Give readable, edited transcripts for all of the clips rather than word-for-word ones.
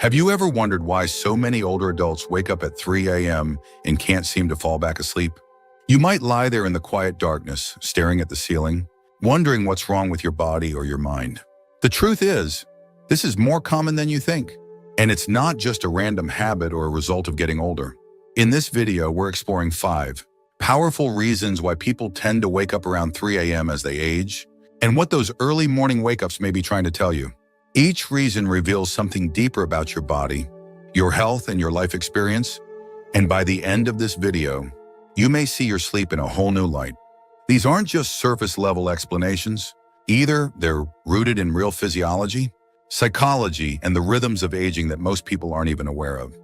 Have you ever wondered why so many older adults wake up at 3 a.m. and can't seem to fall back asleep? You might lie there in the quiet darkness, staring at the ceiling, wondering what's wrong with your body or your mind. The truth is, this is more common than you think, and it's not just a random habit or a result of getting older. In this video, we're exploring 5 powerful reasons why people tend to wake up around 3 a.m. as they age, and what those early morning wake-ups may be trying to tell you. Each reason reveals something deeper about your body, your health, and your life experience, and by the end of this video, you may see your sleep in a whole new light. These aren't just surface-level explanations. Either they're rooted in real physiology, psychology, and the rhythms of aging that most people aren't even aware of.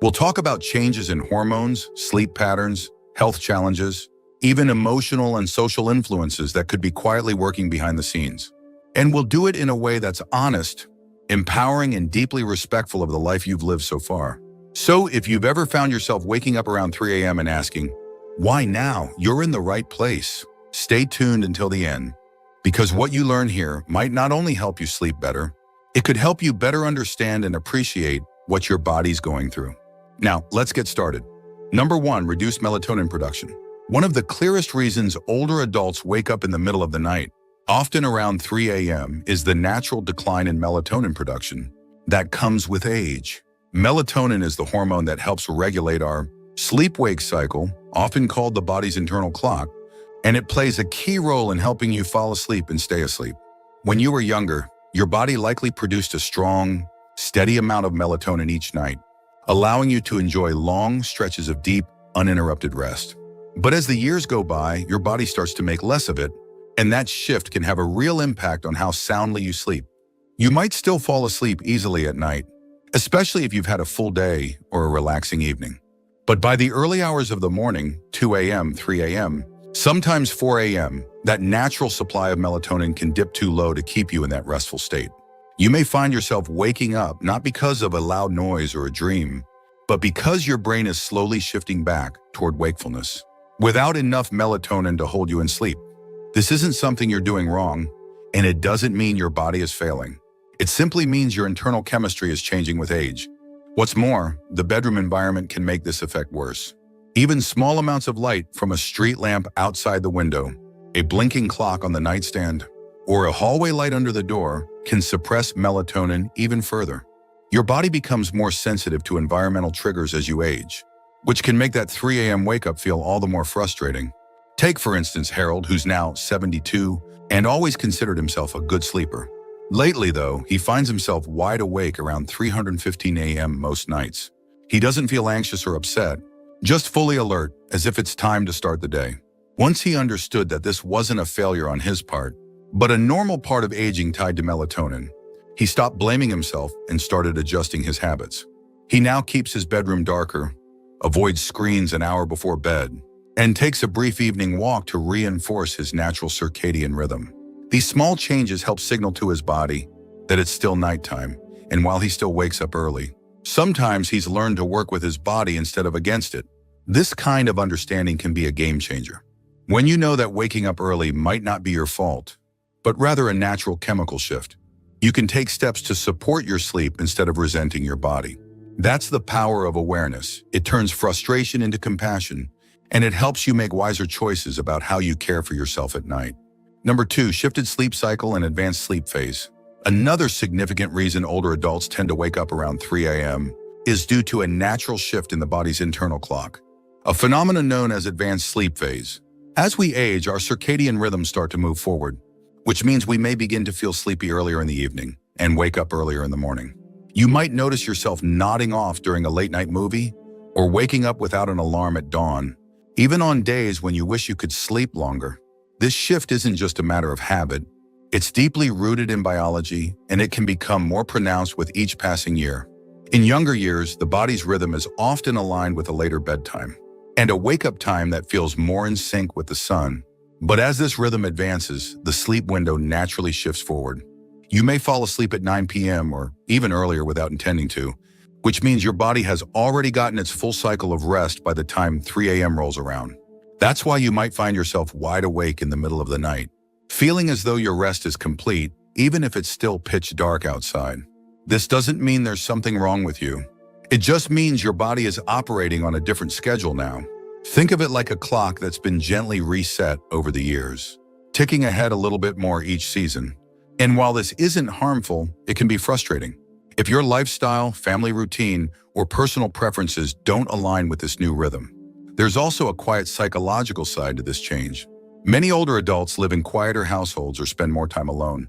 We'll talk about changes in hormones, sleep patterns, health challenges, even emotional and social influences that could be quietly working behind the scenes. And we'll do it in a way that's honest, empowering, and deeply respectful of the life you've lived so far. So if you've ever found yourself waking up around 3 a.m. and asking, why now? You're in the right place. Stay tuned until the end, because what you learn here might not only help you sleep better, it could help you better understand and appreciate what your body's going through. Now, let's get started. Number 1, reduced melatonin production. One of the clearest reasons older adults wake up in the middle of the night, often around 3 a.m., is the natural decline in melatonin production that comes with age. Melatonin is the hormone that helps regulate our sleep-wake cycle, often called the body's internal clock, and it plays a key role in helping you fall asleep and stay asleep. When you were younger, your body likely produced a strong, steady amount of melatonin each night, allowing you to enjoy long stretches of deep, uninterrupted rest. But as the years go by, your body starts to make less of it, and that shift can have a real impact on how soundly you sleep. You might still fall asleep easily at night, especially if you've had a full day or a relaxing evening. But by the early hours of the morning, 2 a.m., 3 a.m., sometimes 4 a.m., that natural supply of melatonin can dip too low to keep you in that restful state. You may find yourself waking up not because of a loud noise or a dream, but because your brain is slowly shifting back toward wakefulness, without enough melatonin to hold you in sleep. This isn't something you're doing wrong, and it doesn't mean your body is failing. It simply means your internal chemistry is changing with age. What's more, the bedroom environment can make this effect worse. Even small amounts of light from a street lamp outside the window, a blinking clock on the nightstand, or a hallway light under the door can suppress melatonin even further. Your body becomes more sensitive to environmental triggers as you age, which can make that 3 a.m. wake-up feel all the more frustrating. Take, for instance, Harold, who's now 72 and always considered himself a good sleeper. Lately, though, he finds himself wide awake around 3:15 a.m. most nights. He doesn't feel anxious or upset, just fully alert, as if it's time to start the day. Once he understood that this wasn't a failure on his part, but a normal part of aging tied to melatonin, he stopped blaming himself and started adjusting his habits. He now keeps his bedroom darker, avoids screens an hour before bed, and takes a brief evening walk to reinforce his natural circadian rhythm. These small changes help signal to his body that it's still nighttime, and while he still wakes up early, sometimes he's learned to work with his body instead of against it. This kind of understanding can be a game changer. When you know that waking up early might not be your fault, but rather a natural chemical shift, you can take steps to support your sleep instead of resenting your body. That's the power of awareness. It turns frustration into compassion, and it helps you make wiser choices about how you care for yourself at night. Number 2, shifted sleep cycle and advanced sleep phase. Another significant reason older adults tend to wake up around 3 a.m. is due to a natural shift in the body's internal clock, a phenomenon known as advanced sleep phase. As we age, our circadian rhythms start to move forward, which means we may begin to feel sleepy earlier in the evening and wake up earlier in the morning. You might notice yourself nodding off during a late-night movie or waking up without an alarm at dawn, even on days when you wish you could sleep longer. This shift isn't just a matter of habit. It's deeply rooted in biology, and it can become more pronounced with each passing year. In younger years, the body's rhythm is often aligned with a later bedtime and a wake-up time that feels more in sync with the sun. But as this rhythm advances, the sleep window naturally shifts forward. You may fall asleep at 9 p.m. or even earlier without intending to, which means your body has already gotten its full cycle of rest by the time 3 a.m. rolls around. That's why you might find yourself wide awake in the middle of the night, feeling as though your rest is complete, even if it's still pitch dark outside. This doesn't mean there's something wrong with you. It just means your body is operating on a different schedule now. Think of it like a clock that's been gently reset over the years, ticking ahead a little bit more each season. And while this isn't harmful, it can be frustrating. If your lifestyle, family routine, or personal preferences don't align with this new rhythm, there's also a quiet psychological side to this change. Many older adults live in quieter households or spend more time alone,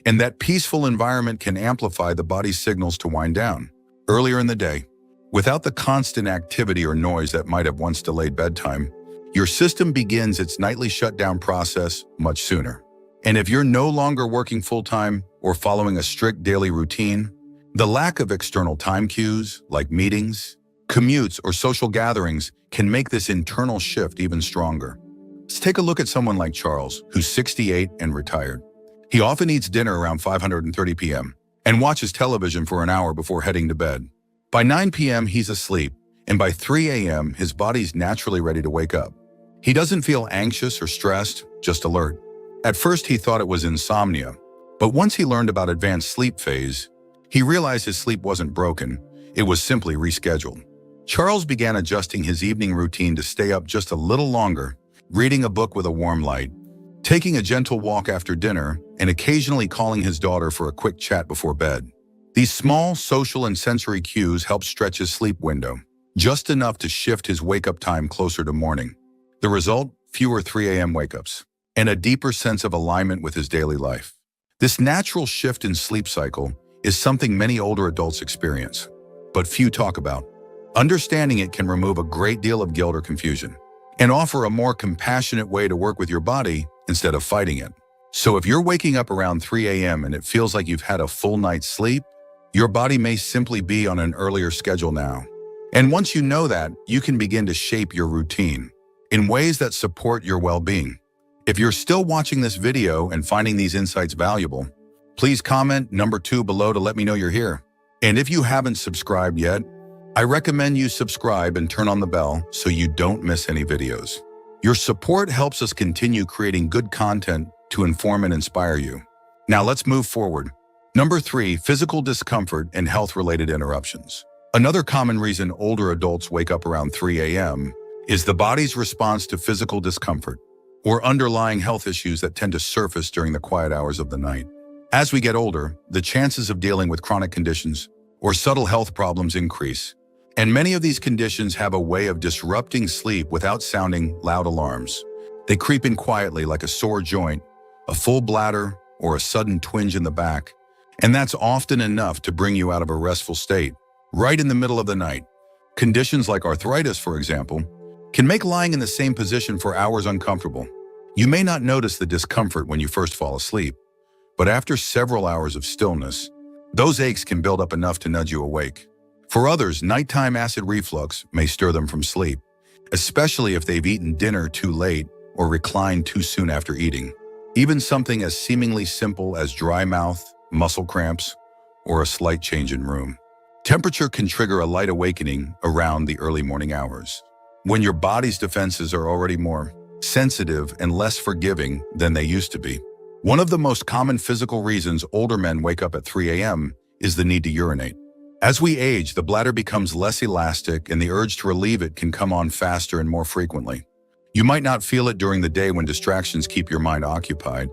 and that peaceful environment can amplify the body's signals to wind down earlier in the day. Without the constant activity or noise that might have once delayed bedtime, your system begins its nightly shutdown process much sooner. And if you're no longer working full-time or following a strict daily routine, the lack of external time cues, like meetings, commutes, or social gatherings, can make this internal shift even stronger. Let's take a look at someone like Charles, who's 68 and retired. He often eats dinner around 5:30 p.m. and watches television for an hour before heading to bed. By 9 p.m., he's asleep, and by 3 a.m., his body's naturally ready to wake up. He doesn't feel anxious or stressed, just alert. At first, he thought it was insomnia, but once he learned about advanced sleep phase, he realized his sleep wasn't broken, it was simply rescheduled. Charles began adjusting his evening routine to stay up just a little longer, reading a book with a warm light, taking a gentle walk after dinner, and occasionally calling his daughter for a quick chat before bed. These small social and sensory cues help stretch his sleep window, just enough to shift his wake-up time closer to morning. The result? Fewer 3 a.m. wake-ups, and a deeper sense of alignment with his daily life. This natural shift in sleep cycle is something many older adults experience, but few talk about. Understanding it can remove a great deal of guilt or confusion, and offer a more compassionate way to work with your body instead of fighting it. So if you're waking up around 3 a.m. and it feels like you've had a full night's sleep, your body may simply be on an earlier schedule now. And once you know that, you can begin to shape your routine in ways that support your well-being. If you're still watching this video and finding these insights valuable, please comment number 2 below to let me know you're here. And if you haven't subscribed yet, I recommend you subscribe and turn on the bell so you don't miss any videos. Your support helps us continue creating good content to inform and inspire you. Now let's move forward. Number 3, physical discomfort and health-related interruptions. Another common reason older adults wake up around 3 a.m. is the body's response to physical discomfort or underlying health issues that tend to surface during the quiet hours of the night. As we get older, the chances of dealing with chronic conditions or subtle health problems increase, and many of these conditions have a way of disrupting sleep without sounding loud alarms. They creep in quietly like a sore joint, a full bladder, or a sudden twinge in the back, and that's often enough to bring you out of a restful state, right in the middle of the night. Conditions like arthritis, for example, can make lying in the same position for hours uncomfortable. You may not notice the discomfort when you first fall asleep, but after several hours of stillness, those aches can build up enough to nudge you awake. For others, nighttime acid reflux may stir them from sleep, especially if they've eaten dinner too late or reclined too soon after eating. Even something as seemingly simple as dry mouth, muscle cramps, or a slight change in room temperature can trigger a light awakening around the early morning hours, when your body's defenses are already more sensitive and less forgiving than they used to be. One of the most common physical reasons older men wake up at 3 a.m. is the need to urinate. As we age, the bladder becomes less elastic and the urge to relieve it can come on faster and more frequently. You might not feel it during the day when distractions keep your mind occupied,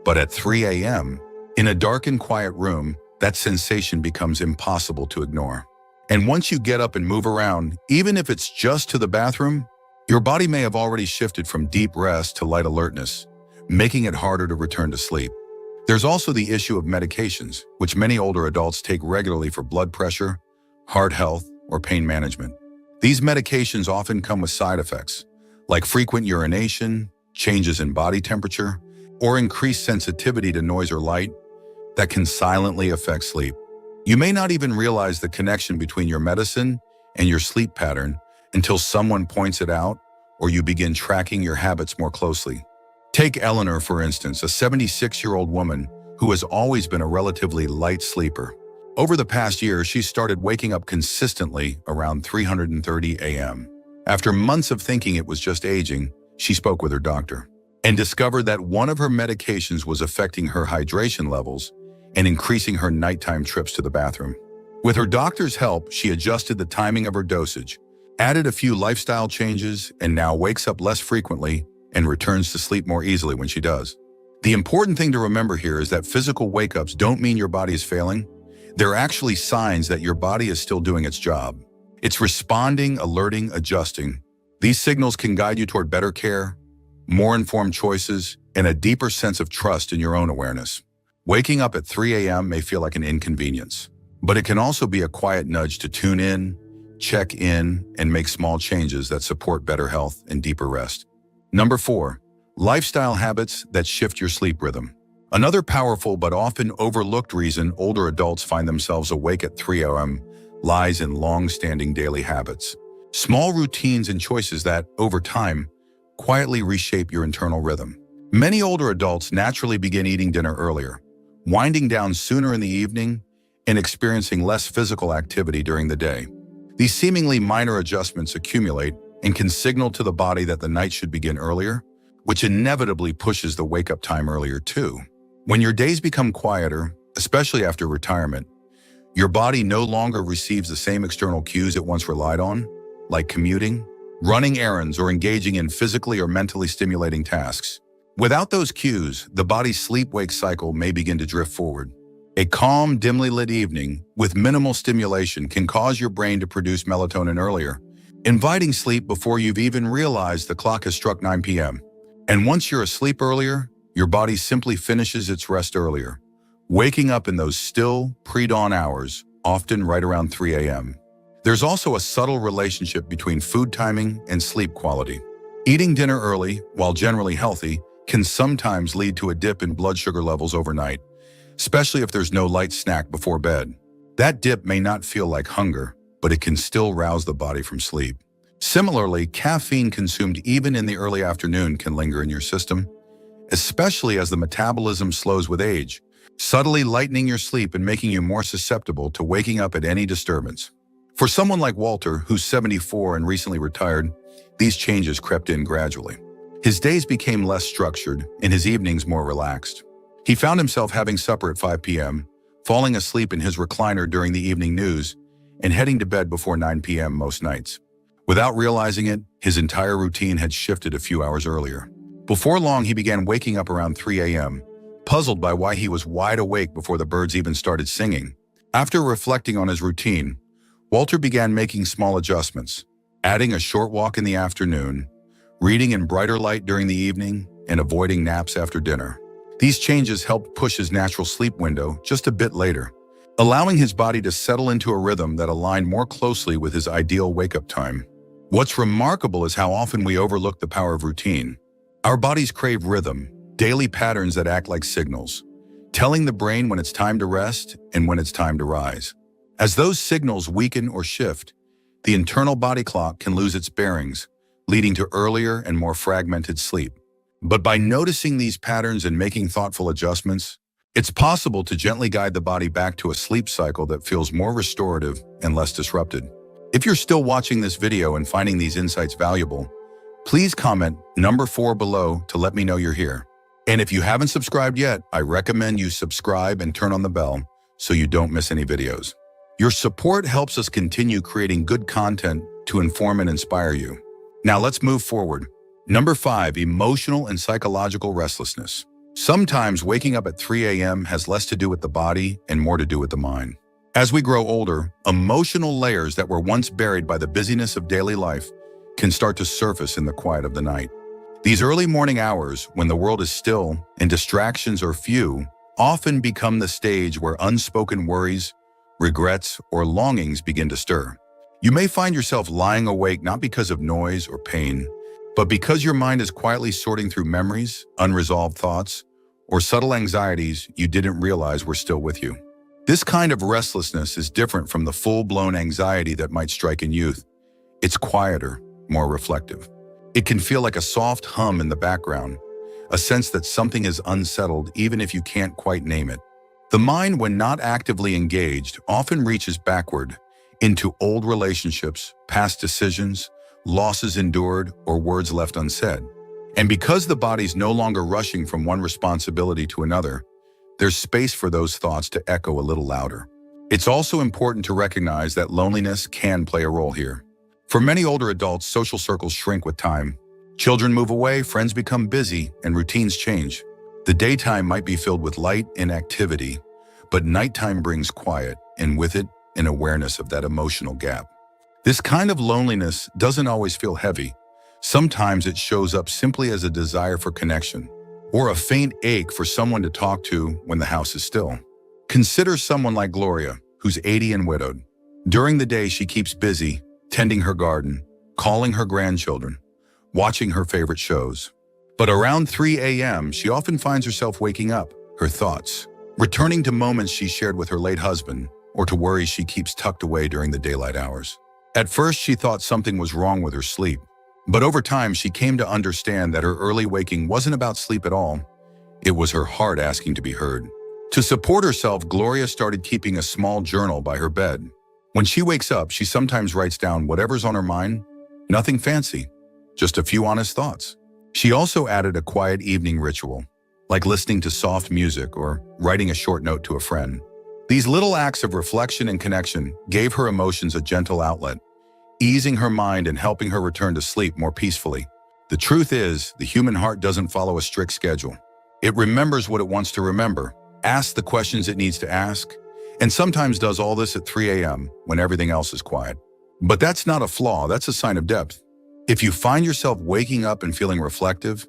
but at 3 a.m., in a dark and quiet room, that sensation becomes impossible to ignore. And once you get up and move around, even if it's just to the bathroom, your body may have already shifted from deep rest to light alertness, making it harder to return to sleep. There's also the issue of medications, which many older adults take regularly for blood pressure, heart health, or pain management. These medications often come with side effects, like frequent urination, changes in body temperature, or increased sensitivity to noise or light that can silently affect sleep. You may not even realize the connection between your medicine and your sleep pattern until someone points it out or you begin tracking your habits more closely. Take Eleanor, for instance, a 76-year-old woman who has always been a relatively light sleeper. Over the past year, she started waking up consistently around 3:30 a.m. After months of thinking it was just aging, she spoke with her doctor and discovered that one of her medications was affecting her hydration levels and increasing her nighttime trips to the bathroom. With her doctor's help, she adjusted the timing of her dosage, added a few lifestyle changes, and now wakes up less frequently and returns to sleep more easily when she does. The important thing to remember here is that physical wake-ups don't mean your body is failing. They're actually signs that your body is still doing its job. It's responding, alerting, adjusting. These signals can guide you toward better care, more informed choices, and a deeper sense of trust in your own awareness. Waking up at 3 a.m. may feel like an inconvenience, but it can also be a quiet nudge to tune in, check in, and make small changes that support better health and deeper rest. Number 4, lifestyle habits that shift your sleep rhythm. Another powerful but often overlooked reason older adults find themselves awake at 3 a.m. lies in long-standing daily habits. Small routines and choices that, over time, quietly reshape your internal rhythm. Many older adults naturally begin eating dinner earlier, winding down sooner in the evening, and experiencing less physical activity during the day. These seemingly minor adjustments accumulate and can signal to the body that the night should begin earlier, which inevitably pushes the wake-up time earlier too. When your days become quieter, especially after retirement, your body no longer receives the same external cues it once relied on, like commuting, running errands, or engaging in physically or mentally stimulating tasks. Without those cues, the body's sleep-wake cycle may begin to drift forward. A calm, dimly lit evening with minimal stimulation can cause your brain to produce melatonin earlier, inviting sleep before you've even realized the clock has struck 9 p.m. And once you're asleep earlier, your body simply finishes its rest earlier, waking up in those still, pre-dawn hours, often right around 3 a.m. There's also a subtle relationship between food timing and sleep quality. Eating dinner early, while generally healthy, can sometimes lead to a dip in blood sugar levels overnight, especially if there's no light snack before bed. That dip may not feel like hunger, but it can still rouse the body from sleep. Similarly, caffeine consumed even in the early afternoon can linger in your system, especially as the metabolism slows with age, subtly lightening your sleep and making you more susceptible to waking up at any disturbance. For someone like Walter, who's 74 and recently retired, these changes crept in gradually. His days became less structured and his evenings more relaxed. He found himself having supper at 5 p.m., falling asleep in his recliner during the evening news, and heading to bed before 9 p.m. most nights. Without realizing it, his entire routine had shifted a few hours earlier. Before long, he began waking up around 3 a.m., puzzled by why he was wide awake before the birds even started singing. After reflecting on his routine, Walter began making small adjustments, adding a short walk in the afternoon, reading in brighter light during the evening, and avoiding naps after dinner. These changes helped push his natural sleep window just a bit later, allowing his body to settle into a rhythm that aligned more closely with his ideal wake-up time. What's remarkable is how often we overlook the power of routine. Our bodies crave rhythm, daily patterns that act like signals, telling the brain when it's time to rest and when it's time to rise. As those signals weaken or shift, the internal body clock can lose its bearings, leading to earlier and more fragmented sleep. But by noticing these patterns and making thoughtful adjustments, it's possible to gently guide the body back to a sleep cycle that feels more restorative and less disrupted. If you're still watching this video and finding these insights valuable, please comment number 4 below to let me know you're here. And if you haven't subscribed yet, I recommend you subscribe and turn on the bell so you don't miss any videos. Your support helps us continue creating good content to inform and inspire you. Now let's move forward. Number 5, emotional and psychological restlessness. Sometimes waking up at 3 a.m. has less to do with the body and more to do with the mind. As we grow older, emotional layers that were once buried by the busyness of daily life can start to surface in the quiet of the night. These early morning hours, when the world is still and distractions are few, often become the stage where unspoken worries, regrets, or longings begin to stir. You may find yourself lying awake not because of noise or pain, but because your mind is quietly sorting through memories, unresolved thoughts, or subtle anxieties you didn't realize were still with you. This kind of restlessness is different from the full-blown anxiety that might strike in youth. It's quieter, more reflective. It can feel like a soft hum in the background, a sense that something is unsettled even if you can't quite name it. The mind, when not actively engaged, often reaches backward into old relationships, past decisions, losses endured, or words left unsaid. And because the body's no longer rushing from one responsibility to another, there's space for those thoughts to echo a little louder. It's also important to recognize that loneliness can play a role here. For many older adults, social circles shrink with time. Children move away, friends become busy, and routines change. The daytime might be filled with light and activity, but nighttime brings quiet, and with it, an awareness of that emotional gap. This kind of loneliness doesn't always feel heavy. Sometimes it shows up simply as a desire for connection, or a faint ache for someone to talk to when the house is still. Consider someone like Gloria, who's 80 and widowed. During the day, she keeps busy, tending her garden, calling her grandchildren, watching her favorite shows. But around 3 a.m., she often finds herself waking up, her thoughts, returning to moments she shared with her late husband, or to worries she keeps tucked away during the daylight hours. At first, she thought something was wrong with her sleep. But over time, she came to understand that her early waking wasn't about sleep at all. It was her heart asking to be heard. To support herself, Gloria started keeping a small journal by her bed. When she wakes up, she sometimes writes down whatever's on her mind. Nothing fancy, just a few honest thoughts. She also added a quiet evening ritual, like listening to soft music or writing a short note to a friend. These little acts of reflection and connection gave her emotions a gentle outlet, easing her mind and helping her return to sleep more peacefully. The truth is, the human heart doesn't follow a strict schedule. It remembers what it wants to remember, asks the questions it needs to ask, and sometimes does all this at 3 a.m. when everything else is quiet. But that's not a flaw, that's a sign of depth. If you find yourself waking up and feeling reflective,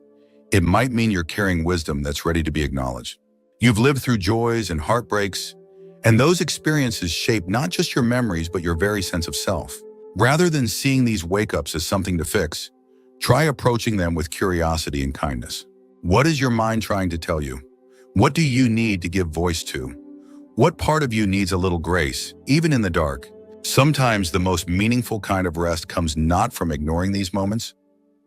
it might mean you're carrying wisdom that's ready to be acknowledged. You've lived through joys and heartbreaks, and those experiences shape not just your memories, but your very sense of self. Rather than seeing these wake-ups as something to fix, try approaching them with curiosity and kindness. What is your mind trying to tell you? What do you need to give voice to? What part of you needs a little grace, even in the dark? Sometimes the most meaningful kind of rest comes not from ignoring these moments,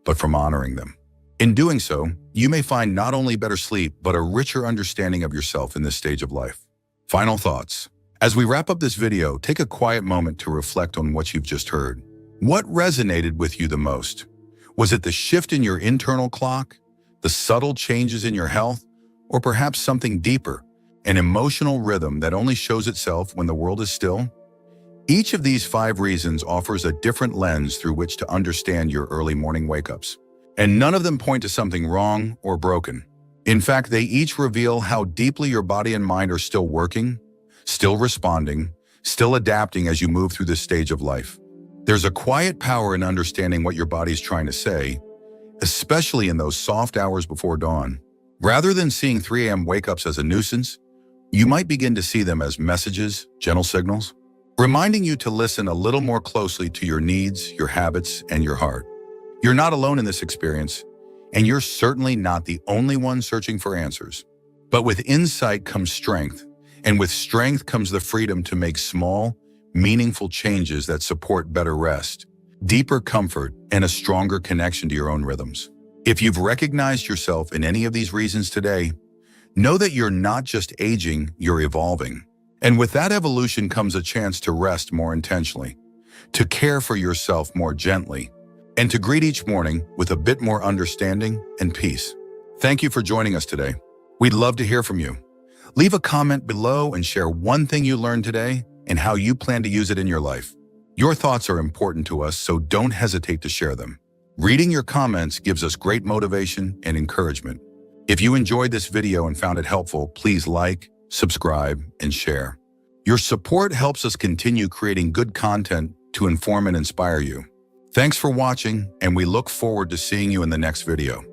but from honoring them. In doing so, you may find not only better sleep, but a richer understanding of yourself in this stage of life. Final thoughts. As we wrap up this video, take a quiet moment to reflect on what you've just heard. What resonated with you the most? Was it the shift in your internal clock, the subtle changes in your health, or perhaps something deeper, an emotional rhythm that only shows itself when the world is still? Each of these 5 reasons offers a different lens through which to understand your early morning wake-ups. And none of them point to something wrong or broken. In fact, they each reveal how deeply your body and mind are still working, still responding, still adapting as you move through this stage of life. There's a quiet power in understanding what your body's trying to say, especially in those soft hours before dawn. Rather than seeing 3 a.m. wake-ups as a nuisance, you might begin to see them as messages, gentle signals, reminding you to listen a little more closely to your needs, your habits, and your heart. You're not alone in this experience, and you're certainly not the only one searching for answers. But with insight comes strength, and with strength comes the freedom to make small, meaningful changes that support better rest, deeper comfort, and a stronger connection to your own rhythms. If you've recognized yourself in any of these reasons today, know that you're not just aging, you're evolving. And with that evolution comes a chance to rest more intentionally, to care for yourself more gently, and to greet each morning with a bit more understanding and peace. Thank you for joining us today. We'd love to hear from you. Leave a comment below and share one thing you learned today and how you plan to use it in your life. Your thoughts are important to us, so don't hesitate to share them. Reading your comments gives us great motivation and encouragement. If you enjoyed this video and found it helpful, please like, subscribe, and share. Your support helps us continue creating good content to inform and inspire you. Thanks for watching, and we look forward to seeing you in the next video.